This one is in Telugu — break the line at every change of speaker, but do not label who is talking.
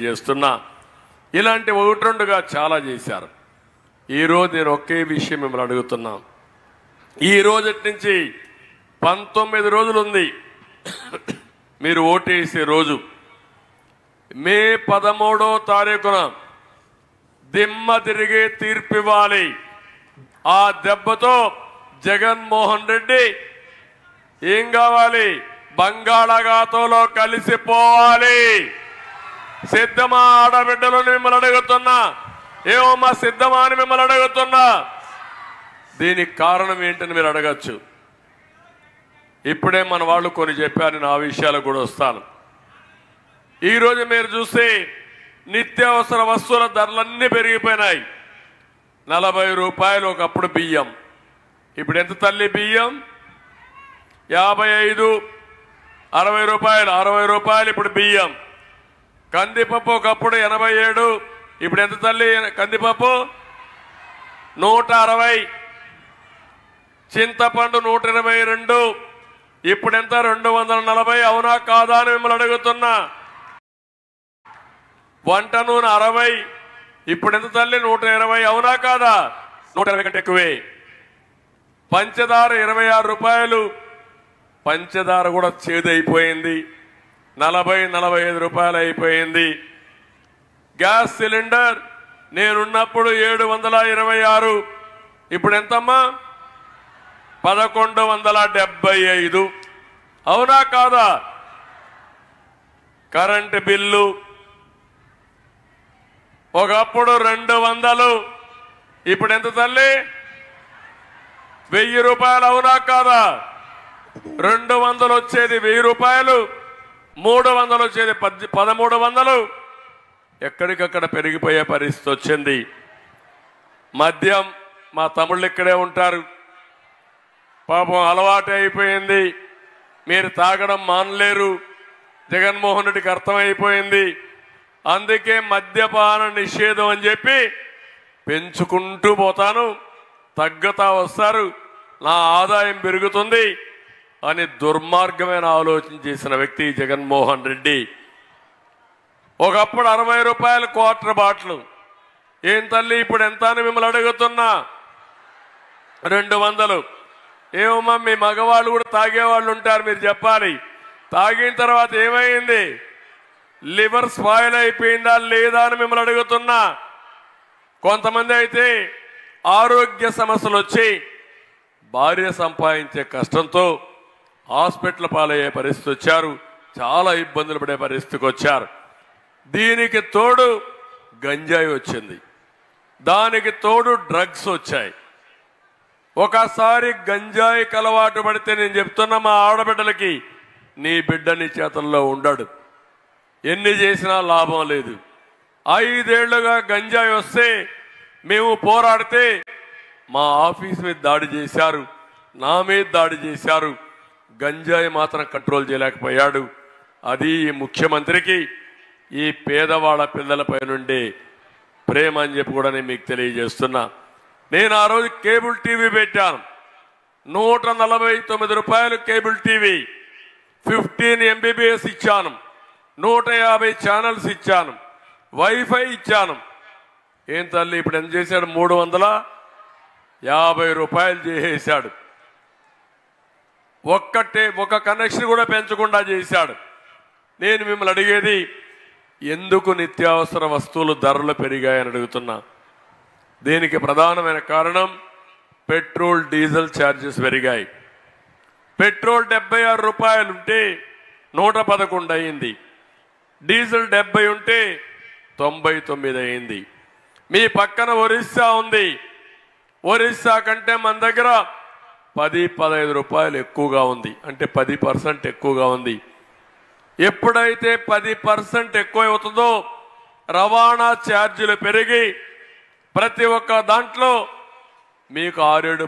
చేస్తున్నా. ఇలాంటి ఒకటి రెండుగా చాలా చేశారు. ఈరోజు నేను ఒకే విషయం మిమ్మల్ని అడుగుతున్నా. ఈ రోజు నుంచి 19 రోజులు ఉంది మీరు ఓటేసే రోజు. మే 13వ తారీఖున దిమ్మ తిరిగే తీర్పు ఇవ్వాలి. ఆ దెబ్బతో జగన్మోహన్ రెడ్డి ఏం కావాలి? బంగాళాఖాతంలో కలిసిపోవాలి. సిద్ధమా ఆడబిడ్డలను మిమ్మల్ని అడుగుతున్నా. ఏమమ్మా సిద్ధమా అని మిమ్మల్ని అడుగుతున్నా. దీనికి కారణం ఏంటని మీరు అడగచ్చు. ఇప్పుడే మన వాళ్ళు కొన్ని చెప్పారు, నేను ఆ విషయాలకు కూడా వస్తాను. ఈరోజు మీరు చూస్తే నిత్యావసర వస్తువుల ధరలన్నీ పెరిగిపోయినాయి. 40 రూపాయలు ఒకప్పుడు బియ్యం, ఇప్పుడు ఎంత తల్లి బియ్యం? 55, 60 రూపాయలు, 60 రూపాయలు ఇప్పుడు బియ్యం. కందిపప్పు ఒకప్పుడు 87, ఇప్పుడు ఎంత తల్లి కందిపప్పు? 160. చింతపండు 122, ఇప్పుడు ఎంత? 240. అవునా కాదా అని మిమ్మల్ని అడుగుతున్నా. వంట నూనె 60, ఇప్పుడు ఎంత తల్లి? 120. అవునా కాదా? 120 కంటే ఎక్కువే. పంచదార 26 రూపాయలు, పంచదార కూడా చేదైపోయింది. 40-45 రూపాయలు అయిపోయింది. గ్యాస్ సిలిండర్ నేనున్నప్పుడు 726, ఇప్పుడు ఎంతమ్మా? 1175. అవునా కాదా? కరెంటు బిల్లు ఒకప్పుడు 200, ఇప్పుడు ఎంత తల్లి? 1000 రూపాయలు. అవునా కాదా? 200 వచ్చేది 1000 రూపాయలు, 300 వచ్చేది 1300. ఎక్కడికక్కడ పెరిగిపోయే పరిస్థితి వచ్చింది. మద్యం, మా తమ్ముళ్ళు ఇక్కడే ఉంటారు, పాపం అలవాటు అయిపోయింది. మీరు తాగడం మానలేరు. జగన్మోహన్ రెడ్డికి అర్థమైపోయింది. అందుకే మద్యపాన నిషేధం అని చెప్పి పెంచుకుంటూ పోతాను, తగ్గతా వస్తారు, నా ఆదాయం పెరుగుతుంది అని దుర్మార్గమైన ఆలోచన చేసిన వ్యక్తి జగన్మోహన్ రెడ్డి. ఒకప్పుడు 60 రూపాయలు క్వార్టర్ బాటిల్. ఏం తల్లి ఇప్పుడు ఎంత అని మిమ్మల్ని అడుగుతున్నా. 200. ఏమమ్మా మీ మగవాళ్ళు కూడా తాగేవాళ్ళు ఉంటారు, మీరు చెప్పాలి. తాగిన తర్వాత ఏమైంది? లివర్ స్పాయిల్ అయిపోయిందా లేదా అని మిమ్మల్ని అడుగుతున్నా. కొంతమంది అయితే ఆరోగ్య సమస్యలు వచ్చి భార్య సంపాదించే కష్టంతో హాస్పిటల్ పాలయ్యే పరిస్థితి వచ్చారు, చాలా ఇబ్బందులు పడే పరిస్థితికి వచ్చారు. దీనికి తోడు గంజాయి వచ్చింది, దానికి తోడు డ్రగ్స్ వచ్చాయి. ఒకసారి గంజాయికి అలవాటు పడితే నేను చెప్తున్నా మా ఆడబిడ్డలకి, నీ బిడ్డ నీ చేతుల్లో ఉండడు, ఎన్ని చేసినా లాభం లేదు. 5 ఏళ్లుగా గంజాయి వస్తే మేము పోరాడితే మా ఆఫీస్ మీద దాడి చేశారు, నా మీద దాడి చేశారు. గంజాయి మాత్రం కంట్రోల్ చేయలేకపోయాడు. అది ఈ ముఖ్యమంత్రికి ఈ పేదవాళ్ళ పిల్లలపై నుండి ప్రేమ అని చెప్పి కూడా నేను మీకు తెలియజేస్తున్నా. నేను ఆ రోజు కేబుల్ టీవీ పెట్టాను, 149 రూపాయలు కేబుల్ టీవీ, 15 MBBS ఇచ్చాను, 150 ఛానల్స్ ఇచ్చాను, వైఫై ఇచ్చాను. ఏం తల్లి ఇప్పుడు ఎంత చేశాడు? 350 రూపాయలు చేసేశాడు. ఒక కనెక్షన్ కూడా పెంచకుండా చేశాడు. నేను మిమ్మల్ని అడిగేది, ఎందుకు నిత్యావసర వస్తువులు ధరలు పెరిగాయని అడుగుతున్నా. దీనికి ప్రధానమైన కారణం పెట్రోల్ డీజిల్ ఛార్జెస్ పెరిగాయి. పెట్రోల్ 76 రూపాయలు ఉంటే 111 అయింది, డీజిల్ 70 ఉంటే 99 అయింది. మీ పక్కన ఒరిస్సా ఉంది, ఒరిస్సా కంటే మన దగ్గర 10-15 రూపాయలు ఎక్కువగా ఉంది, అంటే 10% ఎక్కువగా ఉంది. ఎప్పుడైతే 10% ఎక్కువ అవుతుందో రవాణా ఛార్జీలు పెరిగి ప్రతి ఒక్క దాంట్లో మీకు 6-7